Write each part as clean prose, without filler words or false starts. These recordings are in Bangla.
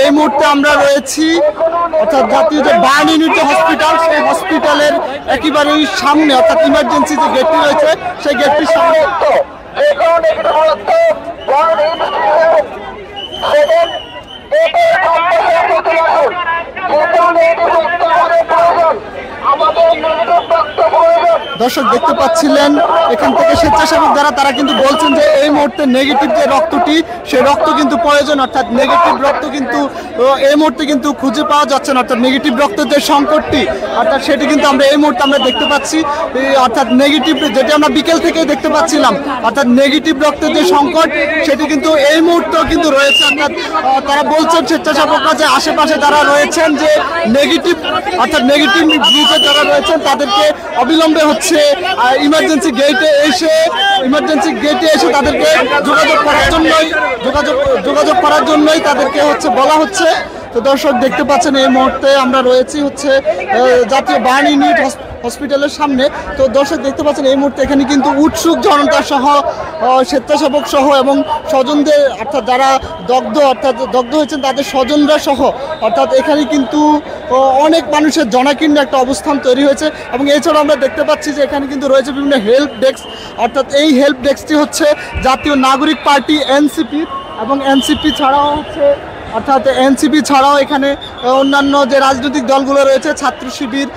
এই মুহূর্তে আমরা রয়েছি অর্থাৎ জাতীয় যে বার্ন ইউনিট হসপিটাল, সেই হসপিটালের একেবারেই সামনে, অর্থাৎ ইমার্জেন্সি যে গেটটি রয়েছে সেই গেটটির সামনে। দর্শক দেখতে পাচ্ছিলেন এখান থেকে স্বেচ্ছাসেবক যারা তারা কিন্তু বলছেন যে এই মুহূর্তে নেগেটিভ যে রক্তটি সেই রক্ত কিন্তু প্রয়োজন, অর্থাৎ নেগেটিভ রক্ত কিন্তু এই মুহূর্তে কিন্তু খুঁজে পাওয়া যাচ্ছে না, অর্থাৎ নেগেটিভ রক্তের যে সংকটটি অর্থাৎ সেটি কিন্তু আমরা এই মুহূর্তে আমরা দেখতে পাচ্ছি, অর্থাৎ নেগেটিভ যেটি আমরা বিকেল থেকেই দেখতে পাচ্ছিলাম, অর্থাৎ নেগেটিভ রক্তের যে সংকট সেটি কিন্তু এই মুহূর্তেও কিন্তু রয়েছে। অর্থাৎ তারা বলছেন স্বেচ্ছাসেবকরা যে আশেপাশে যারা রয়েছেন যে নেগেটিভ অর্থাৎ নেগেটিভ গ্রুপে যারা রয়েছেন তাদেরকে অবিলম্বে হচ্ছে ইমার্জেন্সি গেটে এসে তাদেরকে যোগাযোগ করার জন্যই তাদেরকে হচ্ছে বলা হচ্ছে। তো দর্শক দেখতে পাচ্ছেন এই মুহূর্তে আমরা রয়েছি হচ্ছে জাতীয় বার্ন ইউনিট হসপিটালের সামনে। তো দর্শক দেখতে পাচ্ছেন এই মুহূর্তে এখানে কিন্তু উৎসুক জনতা সহ স্বেচ্ছাসেবক সহ এবং স্বজনদের অর্থাৎ যারা দগ্ধ হয়েছেন তাদের স্বজনরা সহ অর্থাৎ এখানে কিন্তু অনেক মানুষের জনাকীর্ণ একটা অবস্থান তৈরি হয়েছে। এবং এছাড়াও আমরা দেখতে পাচ্ছি যে এখানে কিন্তু রয়েছে বিভিন্ন হেল্প ডেস্ক, অর্থাৎ এই হেল্প ডেস্কটি হচ্ছে জাতীয় নাগরিক পার্টি এনসিপি এবং এনসিপি ছাড়াও হচ্ছে অর্থাৎ এনসিপি ছাড়াও এখানে অন্যান্য যে রাজনৈতিক দলগুলো রয়েছে ছাত্র শিবির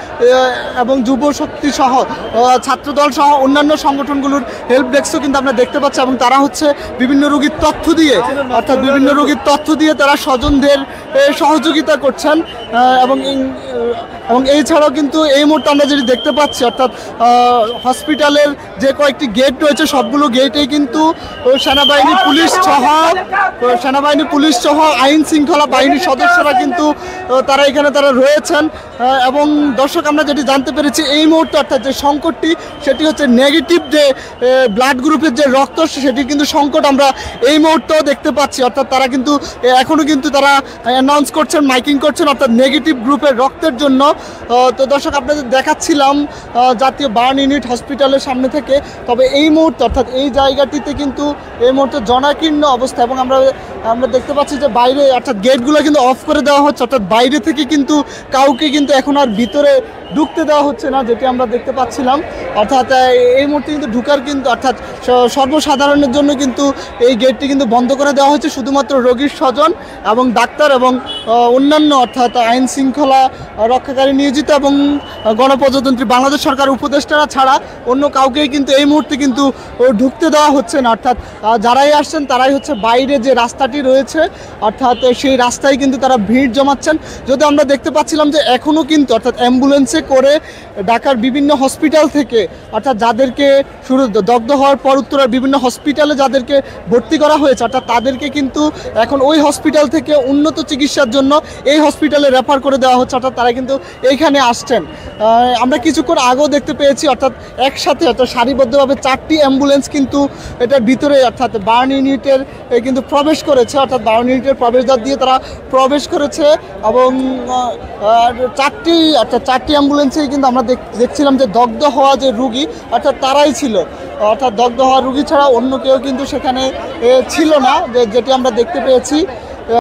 এবং যুব শক্তি সহ ছাত্রদল সহ অন্যান্য সংগঠনগুলোর হেল্প ডেস্কও কিন্তু আমরা দেখতে পাচ্ছি। এবং তারা হচ্ছে বিভিন্ন রোগীর তথ্য দিয়ে তারা স্বজনদের সহযোগিতা করছেন। এবং এছাড়াও কিন্তু এই মুহূর্তে আমরা যেটি দেখতে পাচ্ছি অর্থাৎ হসপিটালের যে কয়েকটি গেট রয়েছে সবগুলো গেটেই কিন্তু সেনাবাহিনী পুলিশ সহ আইন শৃঙ্খলা বাহিনীর সদস্যরা কিন্তু তারা রয়েছেন। এবং দর্শক আমরা যেটি জানতে পেরেছি এই মুহূর্তে অর্থাৎ যে সংকটটি সেটি হচ্ছে নেগেটিভ যে ব্লাড গ্রুপের যে রক্ত সেটি কিন্তু সংকট আমরা এই মুহূর্তেও দেখতে পাচ্ছি। অর্থাৎ তারা কিন্তু এখনও কিন্তু তারা অ্যানাউন্স করছেন, মাইকিং করছেন অর্থাৎ নেগেটিভ গ্রুপের রক্তের জন্য। তো দর্শক আপনাদের দেখাচ্ছিলাম জাতীয় বার্ন ইউনিট হসপিটালের সামনে থেকে। তবে এই মুহূর্তে অর্থাৎ এই জায়গাটিতে কিন্তু এই মুহূর্তে জনাকীর্ণ অবস্থা। এবং আমরা দেখতে পাচ্ছি যে বাইরে অর্থাৎ গেটগুলো কিন্তু অফ করে দেওয়া হচ্ছে, অর্থাৎ বাইরে থেকে কিন্তু কাউকে কিন্তু এখন আর ভিতরে ঢুকতে দেওয়া হচ্ছে না, যেটি আমরা দেখতে পাচ্ছিলাম। অর্থাৎ এই মুহূর্তে কিন্তু ঢুকার কিন্তু অর্থাৎ সর্বসাধারণের জন্য কিন্তু এই গেটটি কিন্তু বন্ধ করে দেওয়া হচ্ছে, শুধুমাত্র রোগীর স্বজন এবং ডাক্তার এবং অন্যান্য অর্থাৎ আইন শৃঙ্খলা রক্ষাকারী নিয়োজিত এবং গণপ্রজাতন্ত্রী বাংলাদেশ সরকার উপদেষ্টারা ছাড়া অন্য কাউকেই কিন্তু এই মুহূর্তে কিন্তু ঢুকতে দেওয়া হচ্ছে না। অর্থাৎ যারাই আসছেন তারাই হচ্ছে বাইরে যে রাস্তাটি রয়েছে অর্থাৎ সেই রাস্তায় কিন্তু তারা ভিড় জমাচ্ছেন। যদি আমরা দেখতে পাচ্ছিলাম যে এখনও কিন্তু অর্থাৎ অ্যাম্বুলেন্সে করে ঢাকার বিভিন্ন হসপিটাল থেকে অর্থাৎ যাদেরকে শুরু দগ্ধ হওয়ার পর উত্তরার বিভিন্ন হসপিটালে যাদেরকে ভর্তি করা হয়েছে অর্থাৎ তাদেরকে কিন্তু এখন ওই হসপিটাল থেকে উন্নত চিকিৎসার জন্য এই হসপিটালে রেফার করে দেওয়া হচ্ছে, অর্থাৎ তারা কিন্তু এইখানে আসছেন। আমরা কিছুক্ষণ আগেও দেখতে পেয়েছি অর্থাৎ একসাথে অর্থাৎ সারিবদ্ধভাবে 4টি অ্যাম্বুলেন্স কিন্তু এটার ভিতরে অর্থাৎ বার্ন ইউনিটের কিন্তু প্রবেশ করেছে, অর্থাৎ বার্ন ইউনিটের প্রবেশদ্বার দিয়ে তারা প্রবেশ করেছে। এবং 4টি অ্যাম্বুলেন্সেই কিন্তু আমরা দেখছিলাম যে দগ্ধ হওয়া যে রুগী অর্থাৎ তারাই ছিল, অর্থাৎ দগ্ধ হওয়া রুগী ছাড়া অন্য কেউ কিন্তু সেখানে ছিল না, যেটি আমরা দেখতে পেয়েছি।